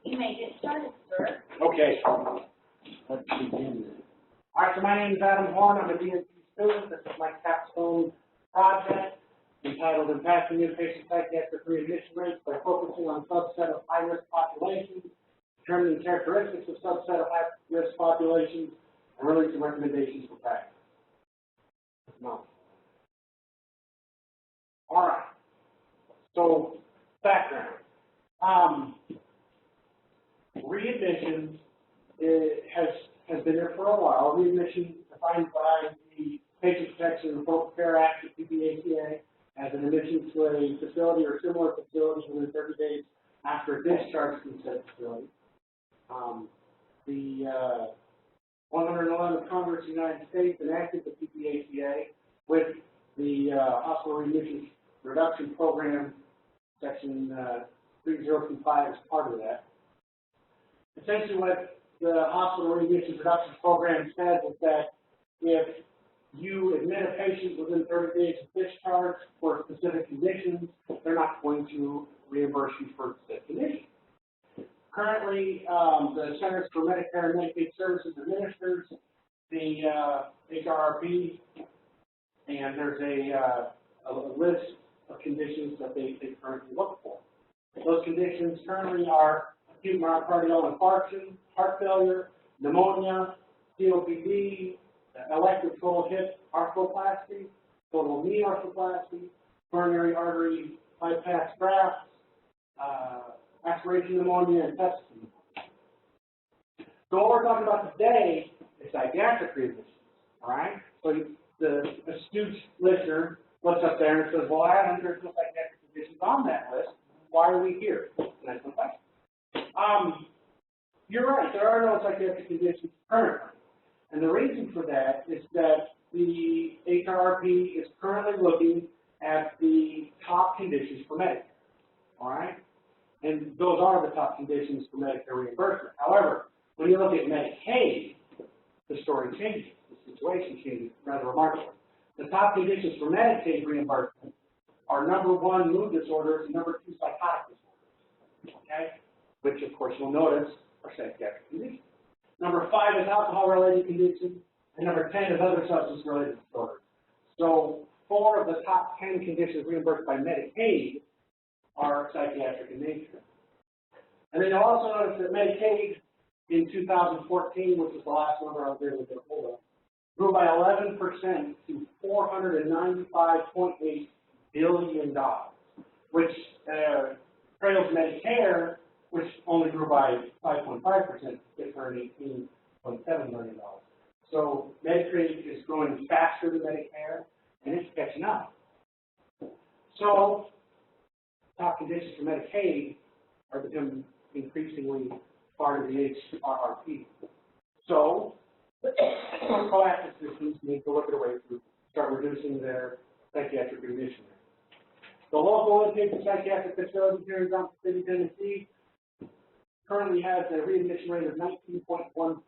You may get started, sir. Okay. Let's begin. All right, so my name is Adam Horn. I'm a DNP student. This is my Capstone project entitled Impacting Inpatient Psychiatric Readmission Rates by Focusing on a Subset of High-Risk Populations, Determining Characteristics of Subset of High-Risk Populations, and Releasing Recommendations for Practice. No. All right. So, background. Readmission has been there for a while. Readmission defined by the Patient Protection and Affordable Care Act, the PPACA, as an admission to a facility or similar facility within 30 days after discharge from said facility. The 111th Congress of the United States enacted the PPACA with the Hospital Readmission Reduction Program, Section 3025 is part of that. Essentially what the Hospital Readmission Reduction Program says is that if you admit a patient within 30 days of discharge for specific conditions, they're not going to reimburse you for said condition. Currently, the Centers for Medicare and Medicaid Services administers the HRRP, and there's a list of conditions that they currently look for. Those conditions currently are acute myocardial infarction, heart failure, pneumonia, COPD, elective total hip arthroplasty, total knee arthroplasty, coronary artery bypass grafts, aspiration pneumonia, and sepsis. So what we're talking about today is psychiatric readmissions, all right? So the astute listener looks up there and says, well, Adam, there's no psychiatric conditions on that list. Why are we here? Nice one question. You're right, there are no psychiatric conditions currently. And the reason for that is that the HRRP is currently looking at the top conditions for Medicare, all right? And those are the top conditions for Medicare reimbursement. However, when you look at Medicaid, the story changes, the situation changes rather remarkably. The top conditions for Medicaid reimbursement are number 1, mood disorders, and number 2, psychotic disorders, okay? Which, of course, you'll notice are psychiatric conditions. Number 5 is alcohol-related conditions, and number 10 is other substance-related disorders. So 4 of the top 10 conditions reimbursed by Medicaid are psychiatric in nature. And then you'll also notice that Medicaid in 2014, which was the last number I was able to get a hold of, grew by 11% to $495.8 billion, which trails Medicare, which only grew by 5.5% to $618.7 million. So Medicaid is growing faster than Medicare, and it's catching up. So top conditions for Medicaid are becoming increasingly part of the HRRP. So proactive systems need to look at a way to start reducing their psychiatric readmission rate. The local inpatient psychiatric facility here in Johnson City, Tennessee, currently has a readmission rate of 19.1%.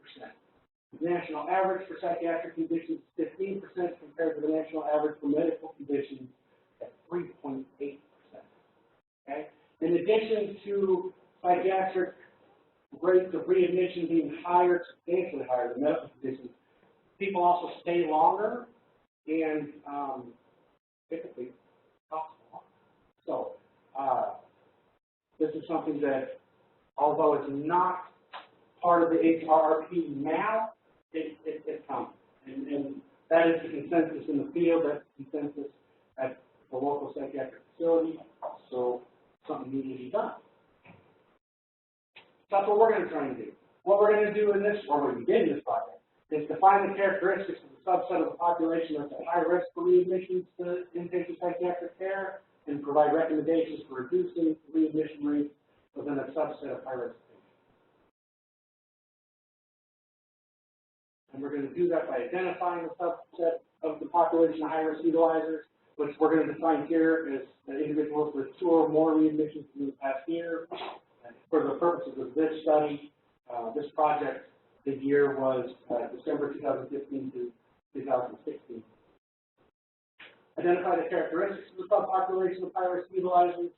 The national average for psychiatric conditions is 15% compared to the national average for medical conditions at 3.8%. Okay? In addition to psychiatric rates of readmission being higher, substantially higher than medical conditions, people also stay longer and typically cost more. So this is something that, although it's not part of the HRRP now, it's coming. And that is the consensus in the field, that's the consensus at the local psychiatric facility, so something needs to be done. That's what we're going to try and do. What we're going to do in this, or what we did in this project, is define the characteristics of the subset of the population that's at high risk for readmissions to inpatient psychiatric care and provide recommendations for reducing readmission rates within a subset of high-risk patients. And we're going to do that by identifying a subset of the population of high-risk utilizers, which we're going to define here as individuals with 2 or more readmissions in the past year. And for the purposes of this study, this project, the year was December 2015 to 2016. Identify the characteristics of the subpopulation of high-risk utilizers,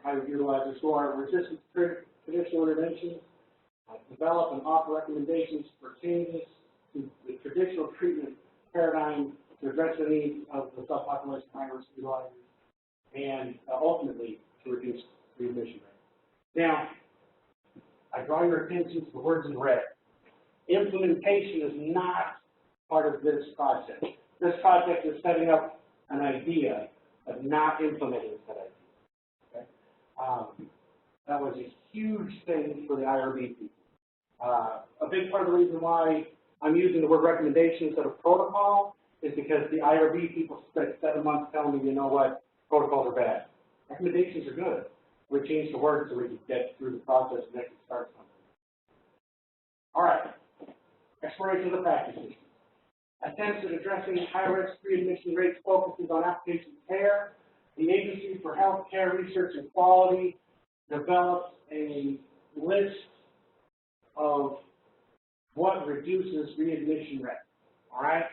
high risk utilizers who are resistant to traditional interventions, develop and offer recommendations for changes to the traditional treatment paradigm to address the needs of the subpopulation high risk utilizers, and ultimately to reduce readmission rate. Now, I draw your attention to the words in red. Implementation is not part of this project. This project is setting up an idea, but not implementing that idea. Okay? That was a huge thing for the IRB people. A big part of the reason why I'm using the word recommendation instead of protocol is because the IRB people spent 7 months telling me, you know what, protocols are bad. Recommendations are good. We changed the word so we could get through the process and actually start something. All right. Exploration of the practice system. Attempts at addressing high-risk readmission rates focuses on application care. The Agency for Health Care Research and Quality developed a list of what reduces readmission rate. All right?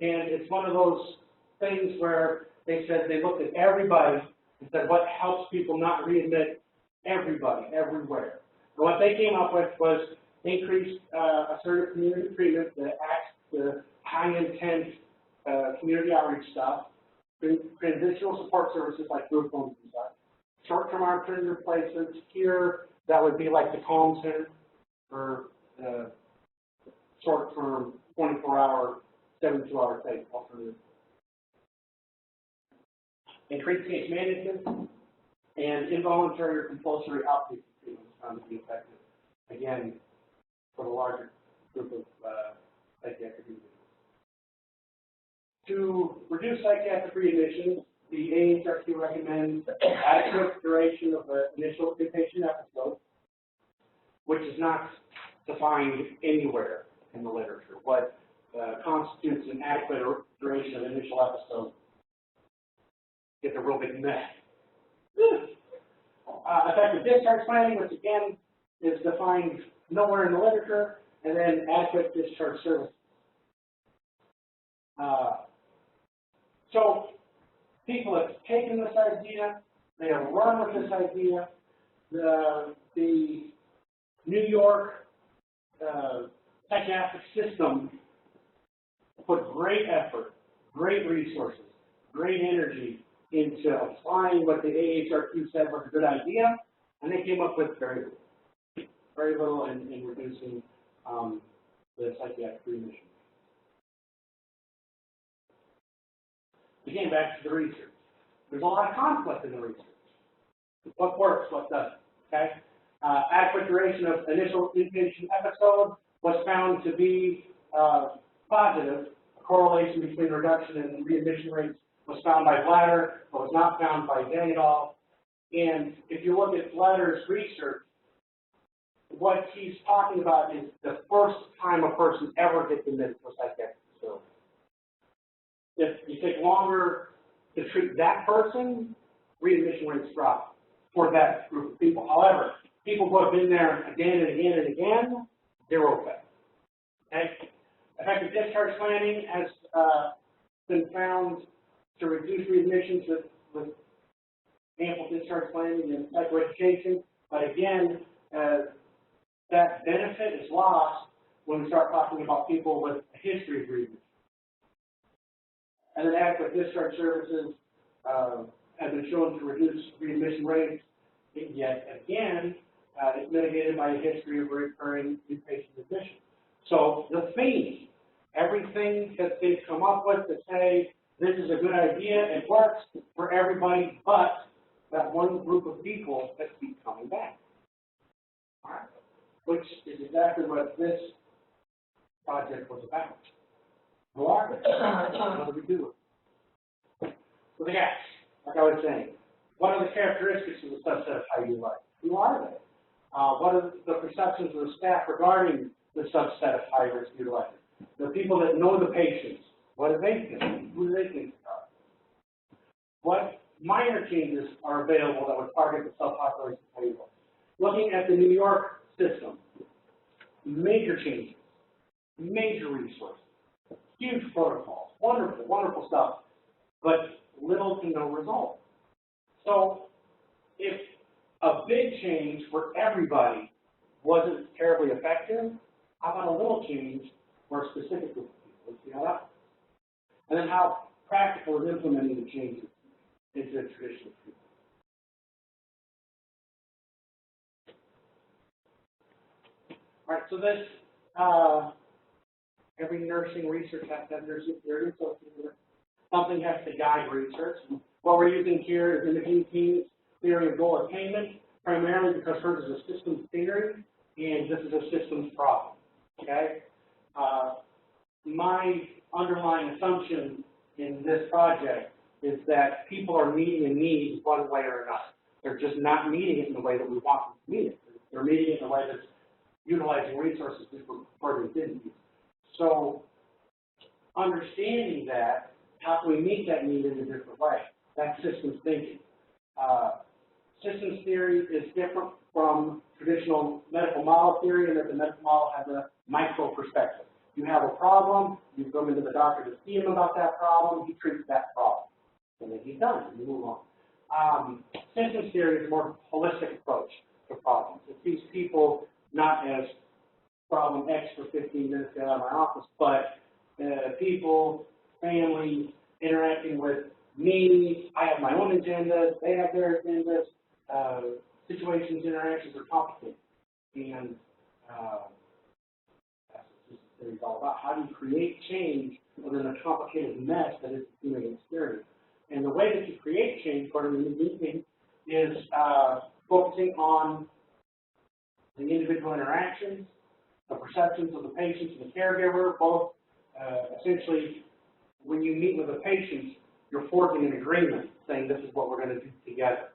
And it's one of those things where they said they looked at everybody and said what helps people not readmit everybody, everywhere. And what they came up with was increased assertive community treatment that acts the high-intent community outreach stuff, transitional support services like group homes and such, short-term alternative placements. Here, that would be like the C.O.N Center for short-term, 24-hour, 72-hour type alternative. Increased case management and involuntary or compulsory outpatient treatment is found to be effective. Again, for the larger group of psychiatric readmissions. To reduce psychiatric readmissions, the AHRQ recommends adequate duration of the initial inpatient episode, which is not defined anywhere in the literature. What constitutes an adequate duration of initial episode? Get a real big mess. Effective discharge planning, which again is defined nowhere in the literature, and then adequate discharge services. So people have taken this idea, they have run with this idea. The New York psychiatric system put great effort, great resources, great energy into applying what the AHRQ said was a good idea, and they came up with very little in reducing the psychiatric readmission. Again, back to the research. There's a lot of conflict in the research. What works, what doesn't, okay? Adequate duration of initial inpatient episode was found to be positive. A correlation between reduction in readmission rates was found by Blatter, but was not found by Daniel. And if you look at Blatter's research, what he's talking about is the first time a person ever gets admitted to a psychiatric facility. If you take longer to treat that person, readmission rates drop for that group of people. However, people who have been there again and again and again, zero effect. Okay? Effective discharge planning has been found to reduce readmissions with ample discharge planning and psychoeducation, but again, that benefit is lost when we start talking about people with a history of readmission. And then adequate discharge services have been shown to reduce readmission rates, yet again, it's mitigated by a history of recurring inpatient admission. So the theme, everything that they've come up with to say, this is a good idea, it works for everybody, but that one group of people that keep coming back. All right? Which is exactly what this project was about. Who are they? What do we do? So the gaps, like I was saying, what are the characteristics of the subset of high utilizers? Who are they? What are the perceptions of the staff regarding the subset of high-risk utilizers? The people that know the patients, what do they think? Who do they think they are? What minor changes are available that would target the subpopulation of high utilizers? Looking at the New York system, major changes, major resources, huge protocols, wonderful, wonderful stuff, but little to no result. So if a big change for everybody wasn't terribly effective. How about a little change for a specific group of people? Let's see how that works. And then how practical is implementing the changes into the traditional treatment. All right, so this, every nursing research has to have nursing theory, so something has to guide research. What we're using here is imaging team's theory of goal attainment, primarily because hers is a systems theory, and this is a systems problem, okay? My underlying assumption in this project is that people are meeting a need one way or another. They're just not meeting it in the way that we want them to meet it. They're meeting it in a way that's utilizing resources before they didn't use. So, understanding that, how can we meet that need in a different way? That's systems thinking. Systems theory is different from traditional medical model theory in that the medical model has a micro perspective. You have a problem, you go into the doctor to see him about that problem, he treats that problem. And then he's done, and you move on. Systems theory is a more holistic approach to problems. It sees people not as problem X for 15 minutes to get out of my office, but people, families, interacting with me. I have my own agendas, they have their agendas. Situations, interactions are complicated. And that's what systems theory is all about. How do you create change within a complicated mess that is the human experience? And the way that you create change, according to me, is focusing on the individual interactions, the perceptions of the patients and the caregiver, both essentially, when you meet with a patient, you're forging an agreement saying this is what we're going to do together,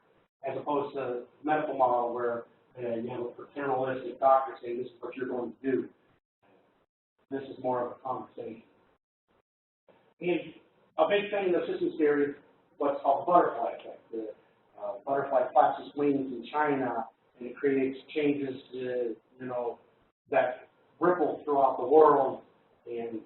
as opposed to the medical model where you have a paternalistic doctor saying this is what you're going to do. This is more of a conversation. And a big thing in the systems theory is what's called the butterfly effect. The butterfly flaps its wings in China, and it creates changes, that ripple throughout the world. And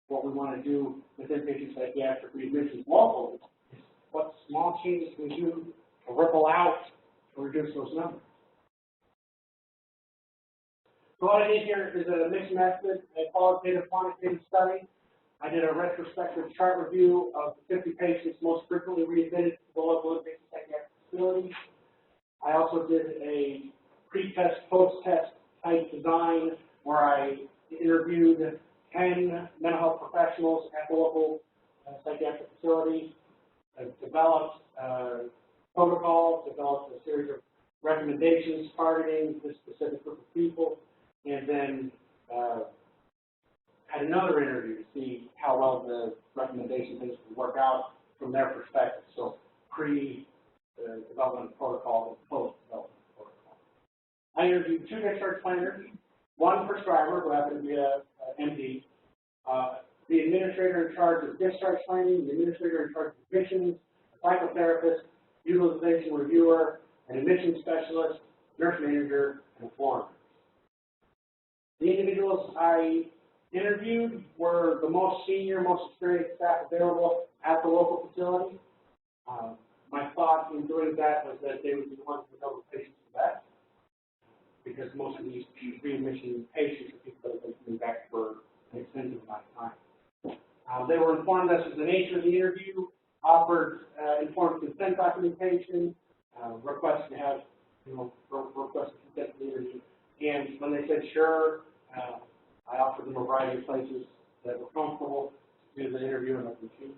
what we want to do with inpatient psychiatric readmissions locally is what small changes we do to ripple out to reduce those numbers. So what I did here is a mixed method, a qualitative quantitative study. I did a retrospective chart review of the 50 patients most frequently readmitted to the local inpatient psychiatric facilities. I also did a pre-test, post-test type design where I interviewed 10 mental health professionals at the local psychiatric facility, developed protocols, developed a series of recommendations targeting this specific group of people, and then had another interview to see how well the recommendation things would work out from their perspective. So pre-development protocol and post-development protocol. I interviewed 2 discharge planners, 1 prescriber who happened to be a MD, the administrator in charge of discharge planning, the administrator in charge of admissions, a psychotherapist, utilization reviewer, an admission specialist, nurse manager, and a floor nurse. The individuals I interviewed were the most senior, most experienced staff available at the local facility. My thought in doing that was that they would be the ones who know the patients the best, because most of these readmission patients are people that have been coming back for an extensive amount of time. They were informed as to the nature of the interview, offered informed consent documentation, requested to have, requested consent to the interview. And when they said sure, I offered them a variety of places that were comfortable to do the interview and let them choose.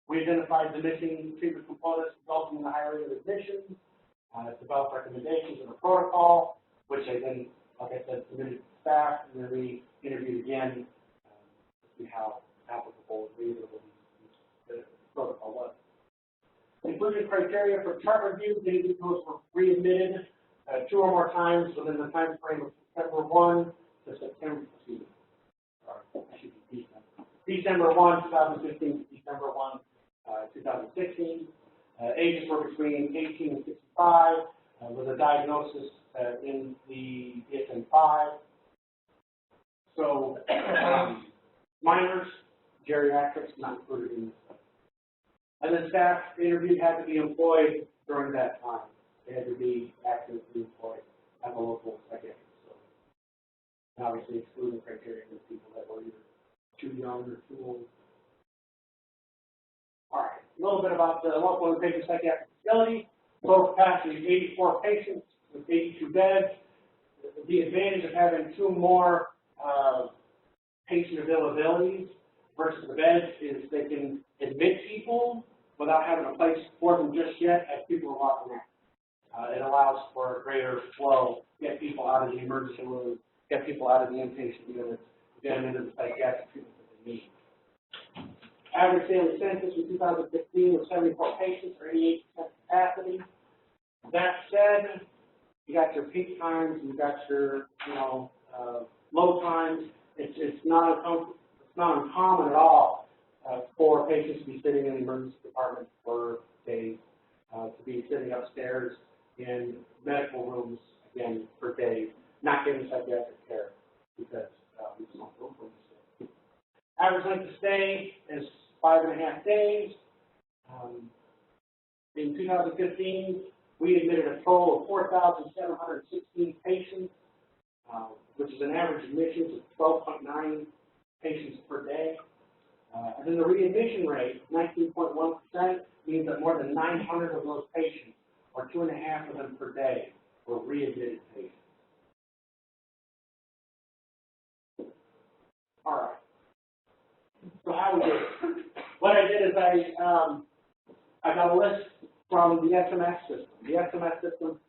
We identified the missing treatment components resulting in the hiring of admissions, developed recommendations and a protocol, which I then, like I said, submitted to staff, and then we interviewed again to see how applicable and reasonable the protocol was. Inclusion criteria for chart review, the individuals were readmitted 2 or more times within the time frame of September 1 to December 1, 2015 to December 1, 2016. Ages were between 18 and 65, with a diagnosis in the DSM-5. So, minors, geriatrics, not included in this. And then staff interviewed had to be employed during that time. They had to be actively employed at the local psychiatric facility. And obviously excluding criteria for people that were either too young or too old. All right, a little bit about the local inpatient psychiatric facility. Total capacity is 84 patients with 82 beds. The advantage of having two more patient availabilities versus the beds is they can admit people without having a place for them just yet as people are walking out. It allows for a greater flow, get people out of the emergency room, get people out of the inpatient units, get them into the psychiatric treatment that they need. Average daily census in 2015 was 74 patients, or 88% capacity. That said, you got your peak times, you got your, low times. It's not uncommon at all for patients to be sitting in the emergency department for days, to be sitting upstairs in medical rooms again for days, not getting psychiatric care because we just don't go for it. Average length of stay is 5.5 days. In 2015, we admitted a total of 4,716 patients, which is an average admissions of 12.9 patients per day. And then the readmission rate, 19.1%, means that more than 900 of those patients, or 2.5 of them per day, were readmitted patients. All right. So how we did it? What I did is I got a list from the SMS system. The SMS system,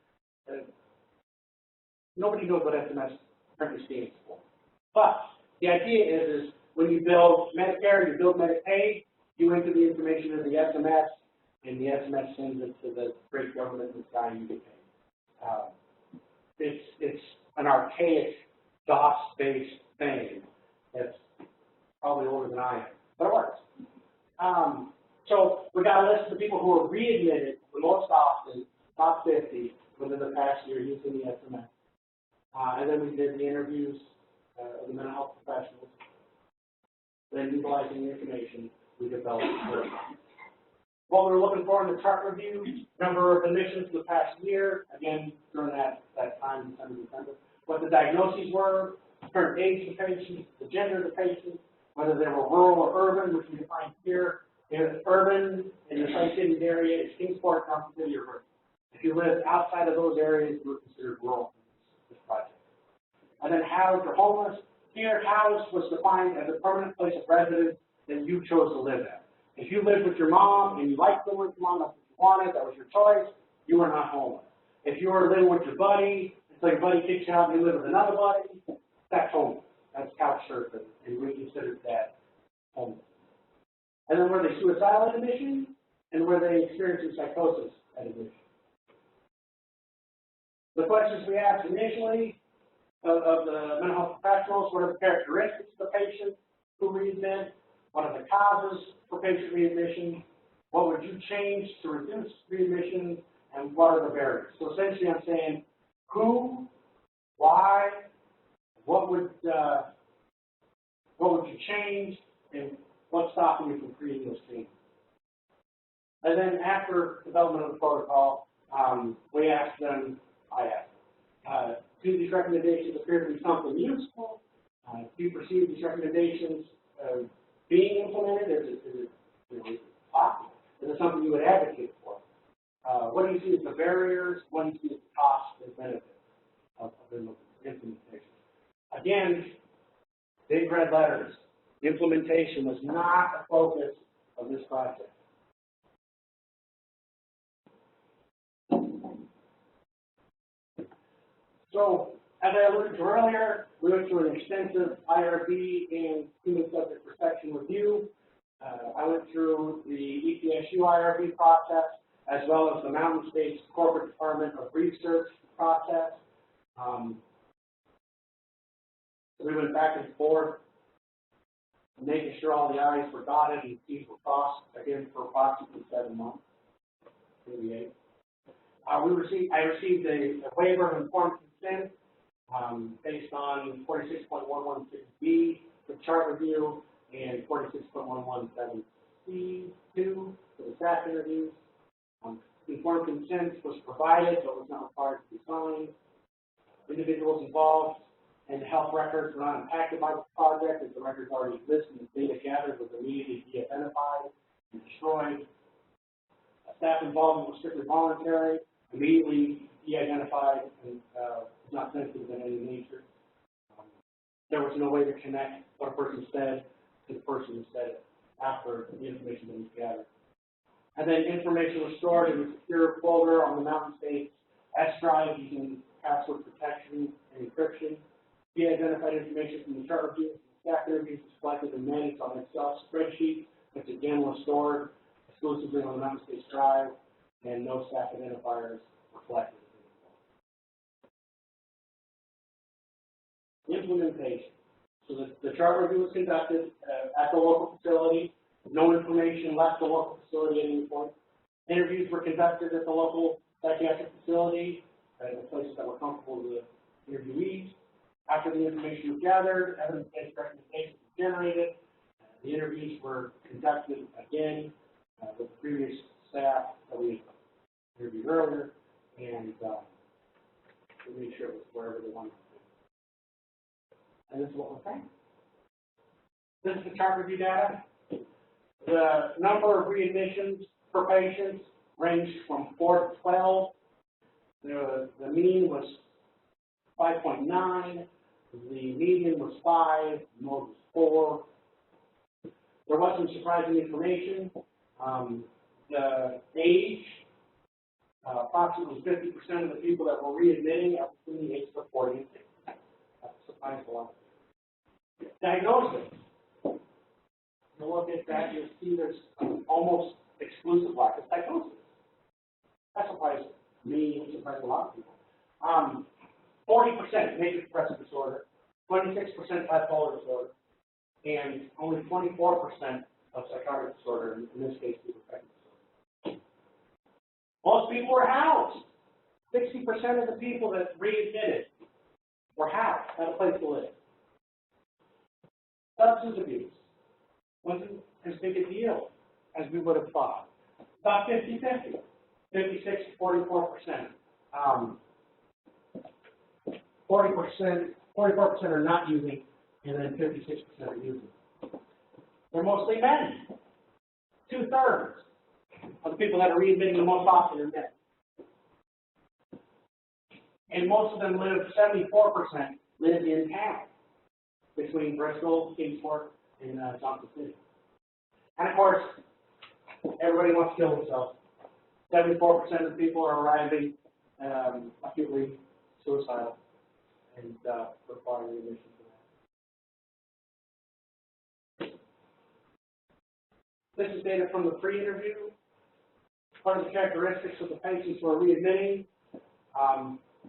nobody knows what SMS currently stands for. But the idea is when you build Medicare, you build Medicaid, you enter the information in the SMS, and the SMS sends it to the great government in the sky, and you get paid. It's an archaic DOS-based thing that's probably older than I am, but it works. So we got a list of the people who were readmitted the most often, top 50, within the past year using the SMS. And then we did the interviews of the mental health professionals. Then utilizing the information, we developed the what we were looking for in the chart review, number of admissions for the past year, again, during that time, December, what the diagnoses were, the current age of the patient, the gender of the patient, whether they were rural or urban, which we define here. If urban in the Tri-Cities area is Kingsport, Johnson City, or Berkeley. If you live outside of those areas, we're considered rural in this project. And then housed or homeless. Here, housed was defined as a permanent place of residence that you chose to live at. If you lived with your mom and you liked living with your mom, that's what you wanted, that was your choice, you were not homeless. If you were living with your buddy, until your buddy kicks you out and you live with another buddy, that's homeless. That's couch surfing, and we considered that homeless. And then were they suicidal at admission, and were they experiencing psychosis at admission? The questions we asked initially of the mental health professionals: what are the characteristics of the patient who readmit? What are the causes for patient readmission? What would you change to reduce readmission? And what are the barriers? So essentially, I'm saying who, why, what would you change, and what's stopping you from creating those changes? And then after development of the protocol, we asked them, do these recommendations appear to be something useful? Do you perceive these recommendations being implemented? Is it possible? Is it something you would advocate for? What do you see as the barriers? What do you see as the costs and benefits of implementation? Again, big red letters. Implementation was not the focus of this project. So, as I alluded to earlier, we went through an extensive IRB and human subject perception review. I went through the EPSU IRB process, as well as the Mountain States Corporate Department of Research process. We went back and forth, making sure all the I's were dotted and T's were crossed, again, for approximately 7 months, maybe 8. I received a waiver of informed consent based on 46.116B for the chart review and 46.117C2 for the staff interviews. Informed consent was provided, but was not required to be signed. Individuals involved in the health records were not impacted by the project, as the records already exist and the data gathered was immediately de-identified and destroyed. Staff involvement was strictly voluntary, immediately de-identified, and was not sensitive in any nature. There was no way to connect what a person said to the person who said it after the information that was gathered. And then information was stored in a secure folder on the Mountain States S drive using password protection and encryption. De-identified information from the chart reviews and staff interviews was collected and managed on Excel spreadsheet, which again was stored exclusively on the Mountain States drive, and no staff identifiers were collected. Implementation. So the chart review was conducted at the local facility. No information left the local facility at any point. Interviews were conducted at the local psychiatric facility, the places that were comfortable with the interviewees. After the information was gathered, evidence-based recommendations were generated. The interviews were conducted again with the previous staff that we interviewed earlier, and we made sure it was wherever they wanted to be. And this is what we're saying. This is the chart review data. The number of readmissions per patient ranged from 4 to 12. The mean was 5.9. The median was 5. The mode was 4. There was some surprising information. The age, approximately 50% of the people that were readmitting are between the ages of 40 and 60. That surprised a lot of people. Diagnosis. You look at that, you'll see there's almost exclusive lack of psychosis. That surprised me, it surprised a lot of people. 40% major depressive disorder, 26% bipolar disorder, and only 24% of psychotic disorder, in this case, affective disorder. Most people were housed. 60% of the people that readmitted were housed, had a place to live. Substance abuse wasn't as big a deal as we would have thought. About 50-50, 56 to 44%. 44% are not using, and then 56% are using. They're mostly men. 2/3 of the people that are readmitting the most often are men. And most of them live, 74% live in town, between Bristol, Kingsport, and Johnson City. And of course, everybody wants to kill themselves. 74% of the people are arriving acutely suicidal and requiring readmission for that. This is data from the pre-interview. Part of the characteristics of the patients who are readmitting,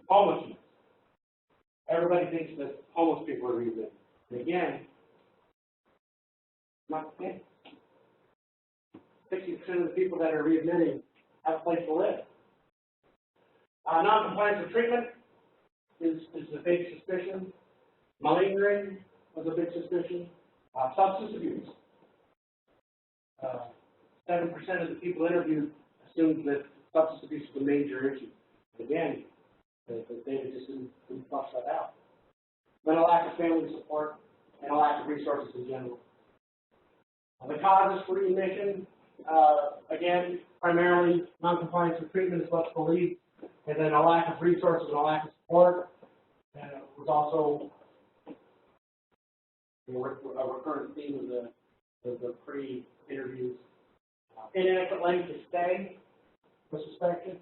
homelessness. Everybody thinks that homeless people are readmitting. And again, not the case. 60% of the people that are readmitting have a place to live. Non-compliance with treatment is a big suspicion. Malingering was a big suspicion. Substance abuse. 7% of the people interviewed assumed that substance abuse was a major issue. Again, the data just didn't flush that out. Then a lack of family support and a lack of resources in general. The causes for readmission, again, primarily non-compliance with treatment is what's believed, and then a lack of resources and a lack of support was also a recurrent theme of the pre-interviews. Inadequate length of stay was suspected.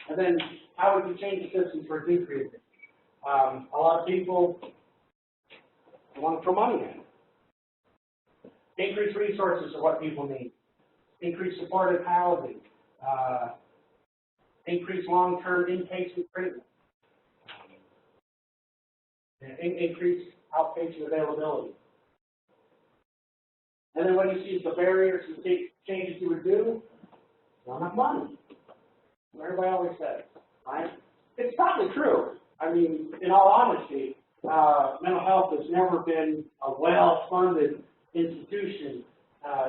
And then, how would you change the system for decreasing? A lot of people want to throw money in. Increased resources are what people need. Increased supportive housing. Increased long-term inpatient treatment. Increased outpatient availability. And then what you see is the barriers and changes you would do. Not enough money. Everybody always says, right? It's probably true. I mean, in all honesty, mental health has never been a well-funded institution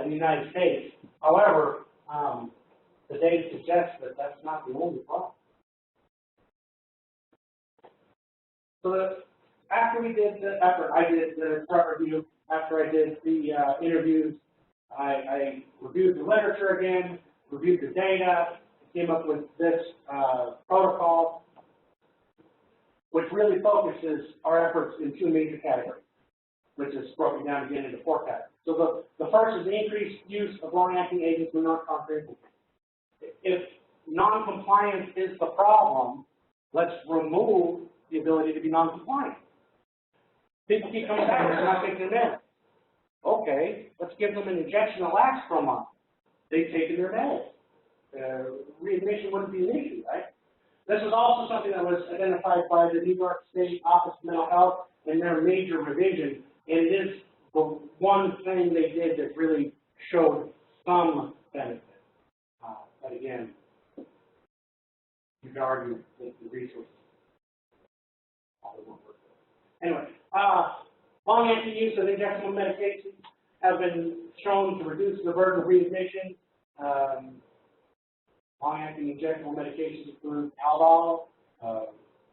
in the United States. However, the data suggests that that's not the only problem. So after I did the chart review, after I did the interviews, I reviewed the literature again, reviewed the data, came up with this protocol, which really focuses our efforts in two major categories, which is broken down again into four categories. So the first is the increased use of long-acting agents with non-comprehensive. If non-compliance is the problem, let's remove the ability to be non-compliant. People keep coming back, they're not taking their meds. Okay, let's give them an injection that lasts for a month. They've taken their meds. Readmission wouldn't be an issue, right? This is also something that was identified by the New York State Office of Mental Health in their major revision, and it is the one thing they did that really showed some benefit. But again, you could argue that the resources probably won't work. Anyway, long-acting use of injectable medications have been shown to reduce the burden of readmission. Long-acting injectable medications include Haldol,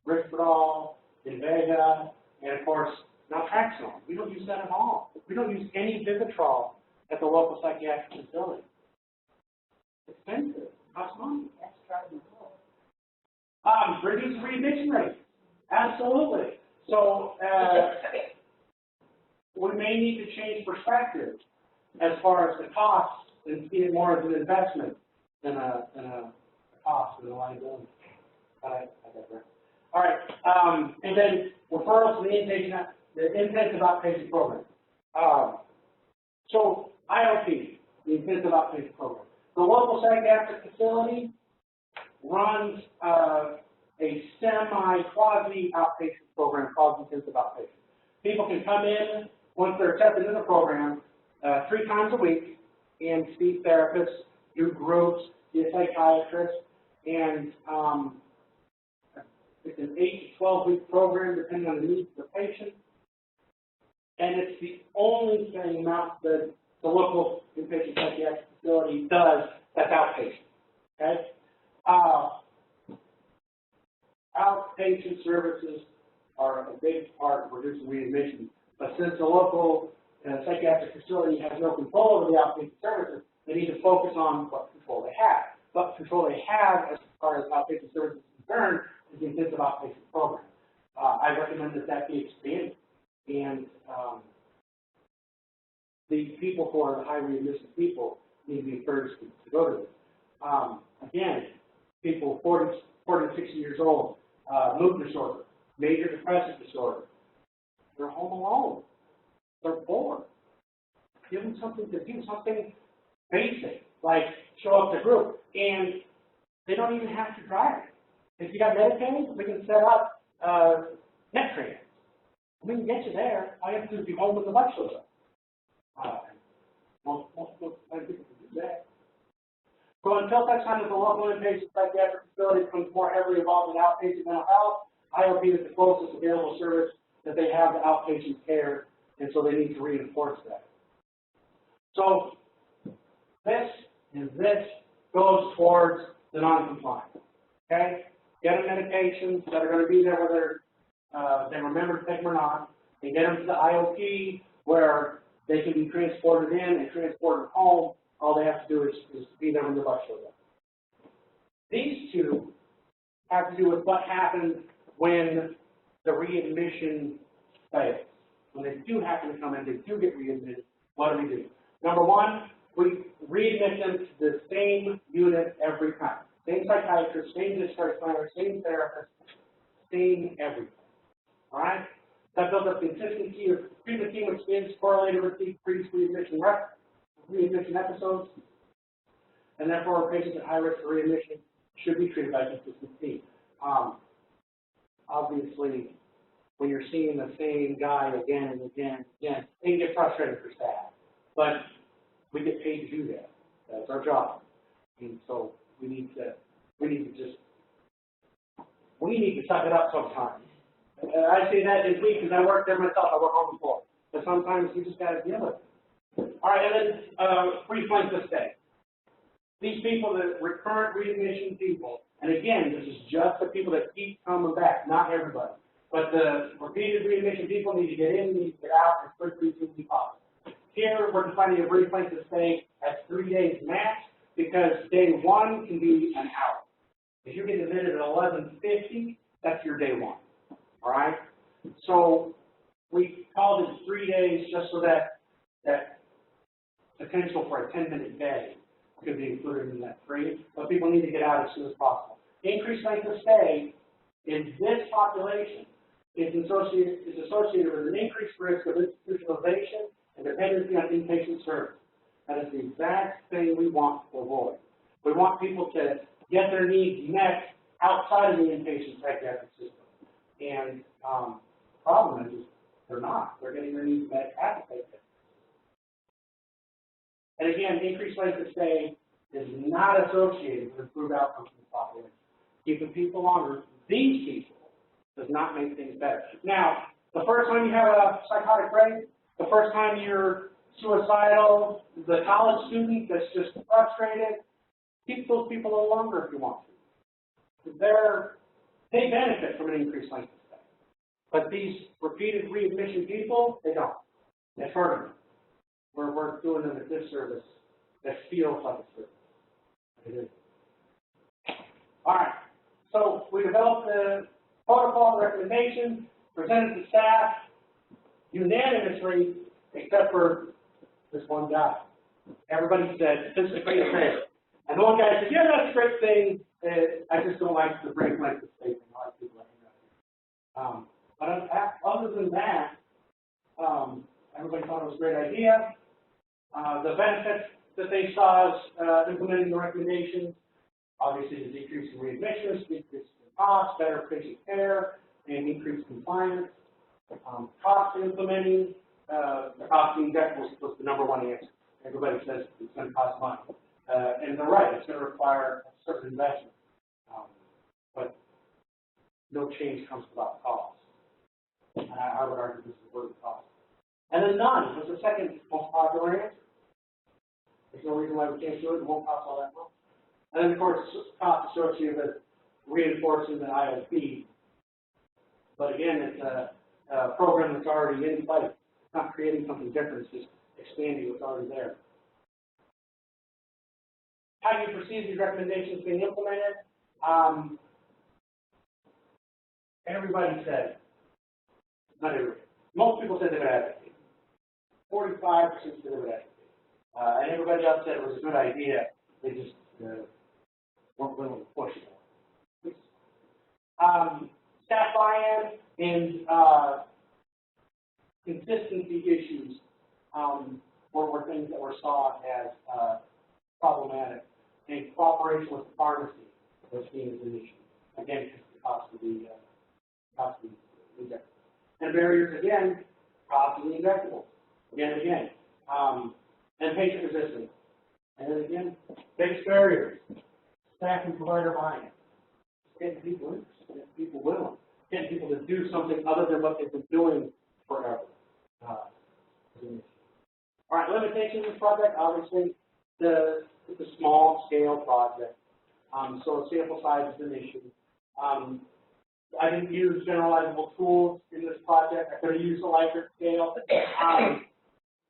Risperdal, Invega, and of course, naltrexone. We don't use that at all. We don't use any Vivitrol at the local psychiatric facility. It's expensive. It costs money. That's driving the whole. Reduce readmission rate. Absolutely. So we may need to change perspective as far as the cost and see it more as an investment than a cost and a liability. I digress. All right. And then referrals to the intensive outpatient program. So IOP, the intensive outpatient program. The local psychiatric facility runs a semi-quasi outpatient program called intensive outpatient. People can come in once they're accepted in the program 3 times a week and see therapists, do groups, see a psychiatrist, and it's an 8 to 12 week program depending on the needs of the patient. And it's the only thing the local inpatient psychiatric facility does that's outpatient. Okay? Outpatient services are a big part of reducing readmission, but since the local psychiatric facility has no control over the outpatient services, they need to focus on what control they have. What control they have as far as outpatient services is concerned is the intensive outpatient program. I recommend that be expanded, and the people who are the high readmission people need to be encouraged to go to this. Again, people 40 to 60 years old, mood disorder, major depressive disorder, they're home alone, they're bored. Give them something to do, something basic, like show up to group, and they don't even have to drive. If you got Medicaid, we can set up NetTrans. We can get you there. All you have to do is be home when the bus shows up. Most people can do that. So until such time as the local inpatient psychiatric facility becomes more heavily involved in outpatient mental health, IOP is the closest available service that they have to outpatient care, and so they need to reinforce that. So this goes towards the non-compliant. Okay? Get them medications that are going to be there whether they remember to take them or not, and get them to the IOP where they can be transported in and transported home. All they have to do is be there when the bus shows up. These two have to do with what happens when the readmission fails. When they do happen to come in, they do get readmitted, what do? Number one, we readmit them to the same unit every time. Same psychiatrist, same discharge planner, same therapist, same everything. All right? That builds up consistency of treatment team, which is correlated with decreased readmission episodes, and therefore patients at high risk for readmission should be treated by a consistent team. Obviously, when you're seeing the same guy again and again and again, it can get frustrating for staff, but we get paid to do that. That's our job, and so we need to suck it up sometimes. I say that in week because I work there myself. I work on the floor, but sometimes you just got to deal with it. All right, and then brief length of stay. These people, the recurrent readmission people, and again, this is just the people that keep coming back, not everybody. But the repeated readmission people need to get in, need to get out as quickly as humanly possible. Here, we're defining a brief length of stay as 3 days max, because day one can be an hour. If you get admitted at 11:50, that's your day one. All right? So we called it 3 days just so that that potential for a 10-minute day could be included in that free, but people need to get out as soon as possible. Increased length of stay in this population is associated with an increased risk of institutionalization and dependency on inpatient service. That is the exact thing we want to avoid. We want people to get their needs met outside of the inpatient psychiatric system. And the problem is they're not. They're getting their needs met at the psychiatric system. And again, increased length of stay is not associated with improved outcomes in the population. Keeping people longer, these people, does not make things better. Now, the first time you have a psychotic break, the first time you're suicidal, the college student that's just frustrated, keep those people a little longer if you want to. They benefit from an increased length of stay. But these repeated readmission people, they don't. It's hurting them. We're doing them a disservice that feels like a service. It is. All right. So we developed the protocol recommendations, presented to staff unanimously, except for this one guy. Everybody said, this is a great thing. And the one guy said, yeah, that's a great thing. I just don't like the brief length of stay thing. I like people like that. But other than that, everybody thought it was a great idea. The benefits that they saw as implementing the recommendations, obviously the decrease in readmissions, decrease in costs, better patient care, and increased compliance. Cost implementing the cost of injectables was the number one answer. Everybody says it's going to cost money. And they're right, it's going to require a certain investment. But no change comes without cost. And I would argue this is worth the cost. And then none was the second most popular answer. There's no reason why we can't do it. It won't cost all that much. And then, of course, cost associated with reinforcing the IOP. But again, it's a program that's already in place. It's not creating something different. It's just expanding what's already there. How do you perceive these recommendations being implemented? Everybody said, not everybody, most people said they would advocate. 45% said they would advocate. And everybody else said it was a good idea. They just weren't willing to push it. Staff buy-in and consistency issues were things that were saw as problematic. And cooperation with the pharmacy was seen as an issue. Again, because of the cost of the injectables. And barriers, again, cost of the injectables. Again. And patient resistance. And then again, biggest barriers. Staff and provider buy-in. Getting people interested, getting people willing, getting people to do something other than what they've been doing forever. All right, limitations of this project, obviously, it's a small scale project. So sample size is an issue. I didn't use generalizable tools in this project. I could have used a Likert scale.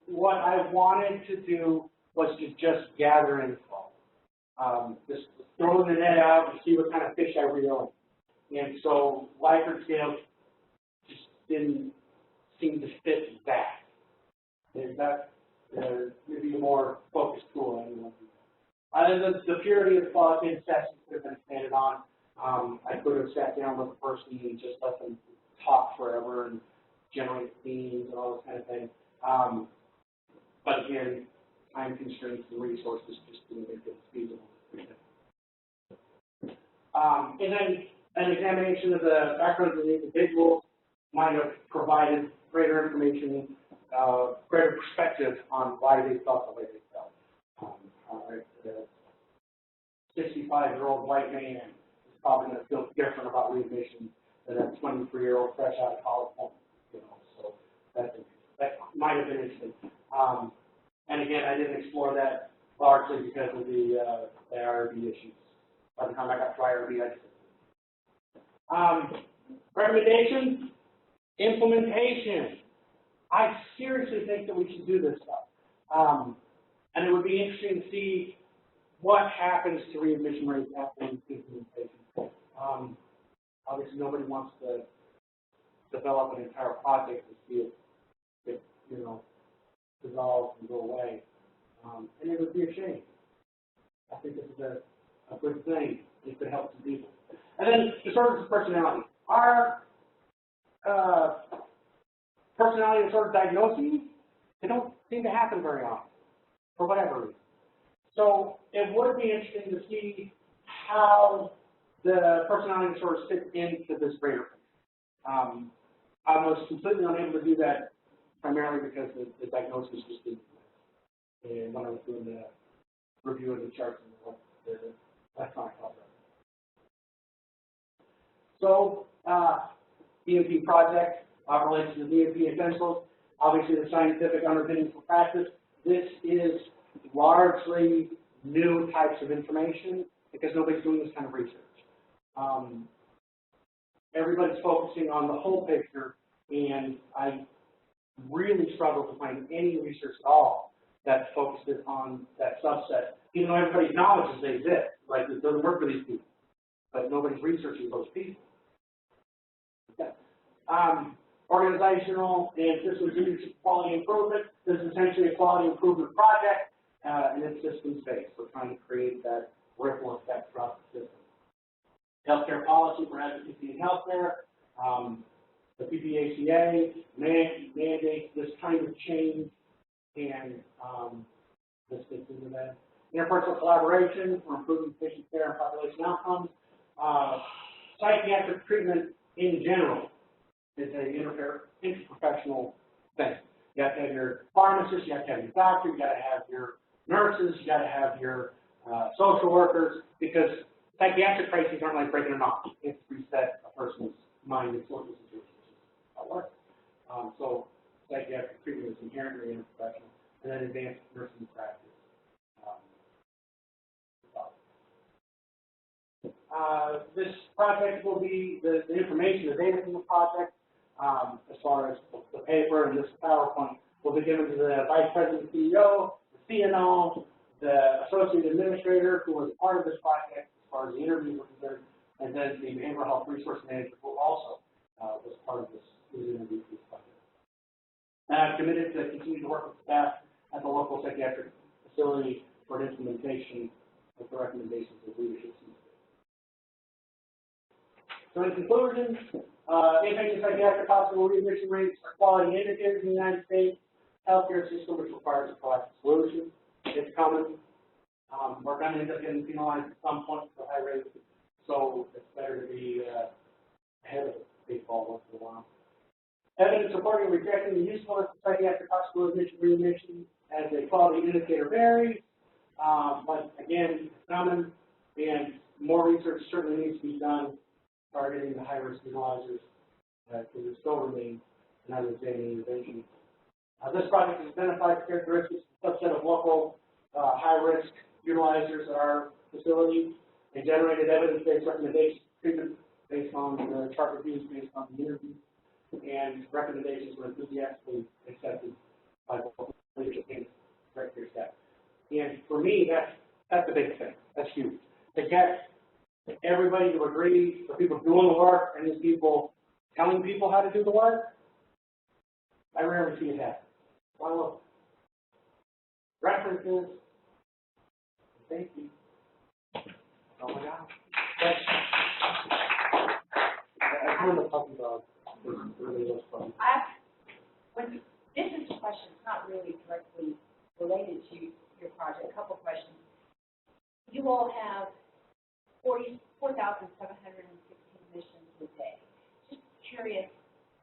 What I wanted to do was to just gather info. Just throw the net out and see what kind of fish I reel in. And so Likert scale just didn't seem to fit that. And that maybe a more focused tool. The purity of the qualitative assessment could have been expanded on. I could have sat down with a person and just let them talk forever and generate themes and all this kind of thing. But again, time constraints and resources just didn't make it feasible. And then an examination of the background of the individual might have provided greater information, greater perspective on why they felt the way they felt. A 65-year-old white man is probably going to feel different about readmission than a 23-year-old fresh out of college woman. So that might have been interesting. And again, I didn't explore that largely because of the IRB issues. By the time I got to IRB, recommendations, implementation. I seriously think that we should do this stuff. And it would be interesting to see what happens to readmission rates after implementation. Obviously, nobody wants to develop an entire project to see it dissolve and go away. And it would be a shame. I think this is a good thing. It could help some people. And then disorders of personality. Our personality disorder diagnoses, they don't seem to happen very often, for whatever reason. So it would be interesting to see how the personality disorders fit into this greater picture. I was completely unable to do that primarily because the diagnosis just didn't fit. And when I was doing the review of the charts and the electronic health record. So, DNP project relates to the DNP essentials. Obviously, the scientific underpinnings for practice. This is largely new types of information because nobody's doing this kind of research. Everybody's focusing on the whole picture, and I really struggle to find any research at all that focuses on that subset, even though everybody acknowledges they exist. Like, it doesn't work for these people, but nobody's researching those people. Okay. Organizational and systems leadership quality improvement. This is essentially a quality improvement project, and it's systems-based. We're trying to create that ripple effect throughout the system. Healthcare policy for advocacy in healthcare. The PPACA mandates this kind of change, and this fits into that. Interpersonal collaboration for improving patient care and population outcomes. Psychiatric treatment in general is an interprofessional thing. You have to have your pharmacist, you have to have your doctor, you got to have your nurses, you got to have your social workers, because psychiatric crises aren't like breaking a knob. It's reset a person's mind and social situation. How it works. So psychiatric treatment is inherently interprofessional, and then advanced nursing practice. This project will be the information, the data from the project, as far as the paper and this PowerPoint, will be given to the Vice President and CEO, the C.O.N, the Associate Administrator who was part of this project as far as the interviews were concerned, and then the Behavioral Health Resource Manager who also was part of this interview for this project. And I'm committed to continue to work with staff at the local psychiatric facility for an implementation of the recommendations of leadership. So in conclusion, inpatient psychiatric hospital readmission rates are quality indicators in the United States healthcare system, which requires a proactive solution. It's coming. We're going to end up getting penalized at some point for high rates, so it's better to be ahead of the baseball once in a while. Evidence supporting and rejecting the usefulness of psychiatric hospital readmission as a quality indicator varies, but again, it's coming, and more research certainly needs to be done targeting the high-risk utilizers, because there still remain another intervention. This project has identified the characteristics of a subset of local high-risk utilizers at our facility and generated evidence-based recommendations for treatment based on the chart reviews, based on the interviews, and recommendations were enthusiastically accepted by both leadership and director staff. And for me, that's the big thing. That's huge. To get everybody to agree, the people doing the work and the people telling people how to do the work, I rarely see it happen. Well, look, references, thank you. Oh my God. I heard the puppy dog. Really was fun. This is a question, it's not really directly related to your project. A couple questions. You all have 4,716 admissions a day. Just curious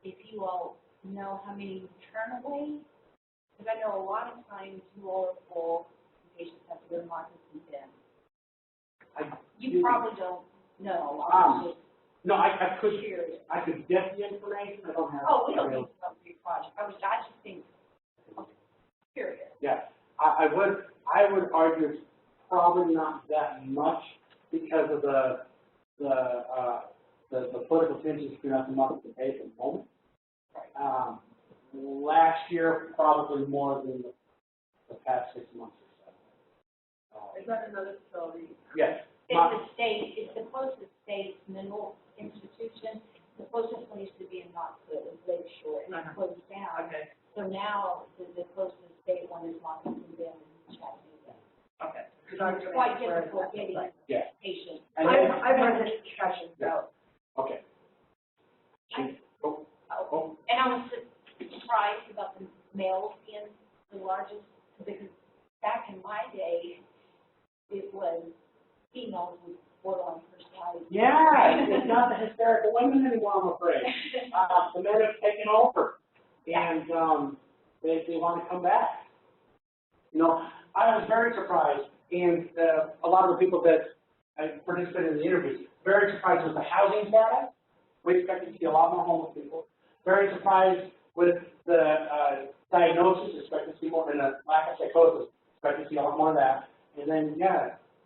if you all know how many turn away, because I know a lot of times you all are full, and patients have to go to markets and then. You probably don't know. No, I could. Curious. I could get the information. I don't have. Oh, we don't need to know for your project. I just think. I'm curious. Yeah. I would argue it's probably not that much because of the political tensions between us and market debate at the moment. Last year, probably more than the past 6 months or so. Is that another facility? Yes. It's the closest state mineral institution. The closest one used to be in Knoxville, it was Lakeshore, and it closed down. Okay. So now the closest state one is Washington, and Chattanooga. Okay. It's quite difficult getting patients. I've heard this discussion, so. Okay. And I was surprised about the males being the largest, because back in my day, it was females with were on her side. Yeah, it's not the hysterical women anymore, I'm afraid. The men have taken over, and they want to come back. You know, I was very surprised, and a lot of the people that I participated in the interviews, very surprised with the housing data. We expected to see a lot more homeless people. Very surprised with the diagnosis, expected to see more, and the lack of psychosis, expected to see a lot more of that. And then,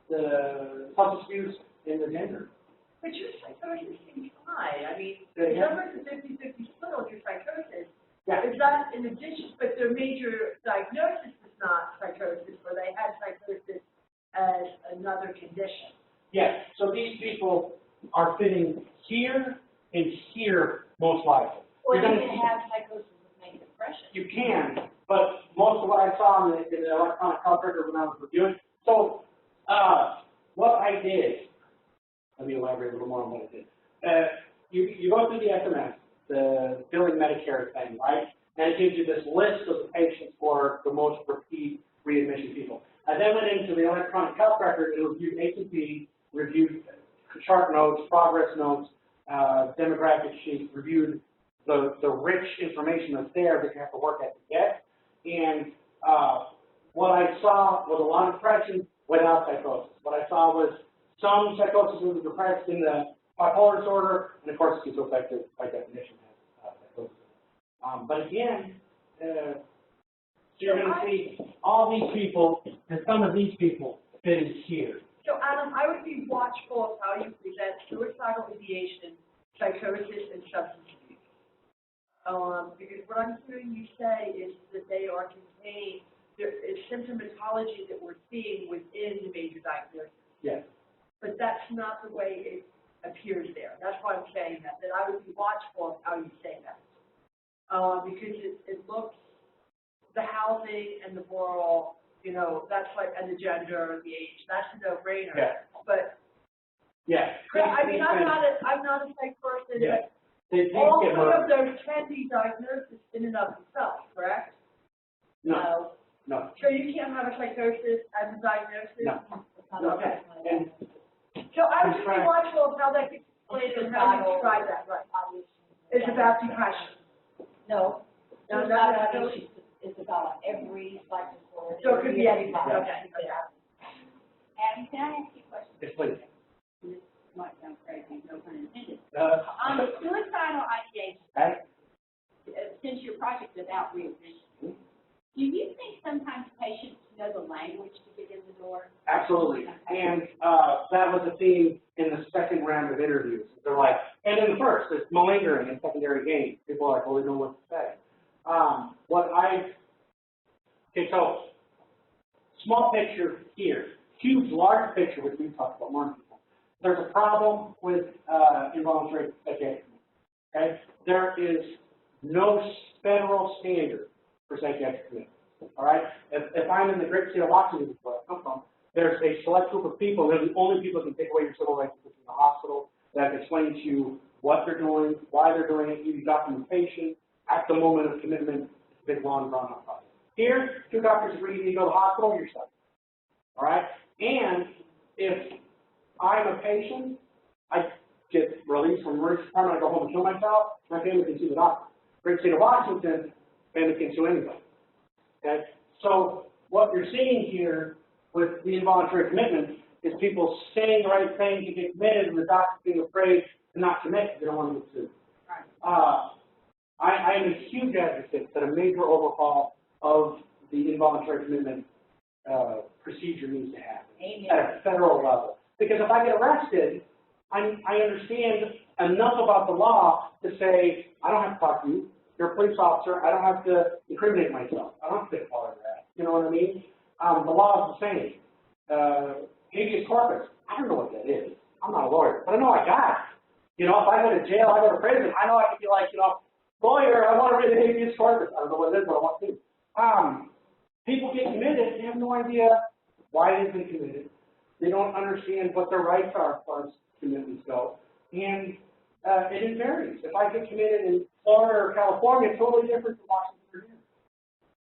the substance abuse and the gender. But your psychosis seems high. I mean, the numbers of 50-50 split on your psychosis. Yeah. Is that in addition, but their major diagnosis is not psychosis, or they had psychosis as another condition? Yes, so these people are fitting here and here most likely. Or you can have psychosis with major depression. You can, but most of what I saw in the electronic health record when I was reviewing, so what I did, let me elaborate a little more on what I did. You go through the SMS, the billing Medicare thing, right? And it gives you this list of the patients for the most repeat readmission people. I then went into the electronic health record and reviewed ATP, reviewed chart notes, progress notes, demographic sheets, reviewed the rich information that's there that you have to work at to get. And what I saw was a lot of depression without psychosis. What I saw was some psychosis in the depressed in the bipolar disorder, and of course schizoaffective by definition has psychosis. But again, you're going to see all these people, and some of these people fit in here. So, Adam, I would be watchful of how you present suicidal ideation, psychosis, and substance abuse. Because what I'm hearing you say is that they are contained, there is symptomatology that we're seeing within the major diagnosis. Yes. But that's not the way it appears there. That's why I'm saying that I would be watchful of how you say that. Because it looks, the housing and the moral, you know, that's like, and the gender, the age, that's a no-brainer. Yeah. But, yeah. I mean, I'm not a psych person, Yeah. but all three of those can be diagnosis in and of themselves, correct? No. So you can't have a psychosis as a diagnosis? No. Okay. And So I would just be watchful of how that gets explained and how you describe that, right? It's about depression. No. No, It's about every life disorder. So it could be anything, Yeah. okay. Adam, can I ask you a question? yes, please. This might sound crazy, no pun intended. On Suicidal ideation, okay. Since your project is about readmission, do you think sometimes patients know the language to get in the door? Absolutely. And that was a theme in the second round of interviews. They're like, and in the first, it's malingering and secondary gain. People are like, well, they know what to say. Okay, so small picture here, huge, large picture, which we talked about more people. There's a problem with involuntary psychiatric. Okay, there is no federal standard for psychiatric commitment. All right, if I'm in the great state of Washington, which is where I come from, there's a select group of people. They're the only people that can take away your civil rights in the hospital that explain to you what they're doing, why they're doing it, give you documentation at the moment of commitment. It's a big, long, drawn-out process. Here, two doctors agree you go to the hospital, you're stuck. All right, and if I'm a patient, I get released from emergency department, I go home and kill myself, my family can sue the doctor. Great state of Washington, family can sue anybody. Okay, so what you're seeing here with the involuntary commitment is people saying the right thing to get committed, and the doctor being afraid to not commit because they don't want to get sued. Right. I am a huge advocate that a major overhaul of the involuntary commitment procedure needs to happen Amen. at a federal level. Because if I get arrested, I understand enough about the law to say, I don't have to talk to you. You're a police officer. I don't have to incriminate myself. I don't have to take a polygraph. You know what I mean? The law is the same. Habeas corpus, I don't know what that is. I'm not a lawyer, but I know I got it. You know, if I go to jail, I go to prison, I know I can be like, you know, lawyer, I want to read the habeas corpus. I don't know what it is, but I want to. People get committed, they have no idea why they've been committed. They don't understand what their rights are as far as commitments go. And it varies. If I get committed in Florida or California, it's totally different from Washington, Virginia.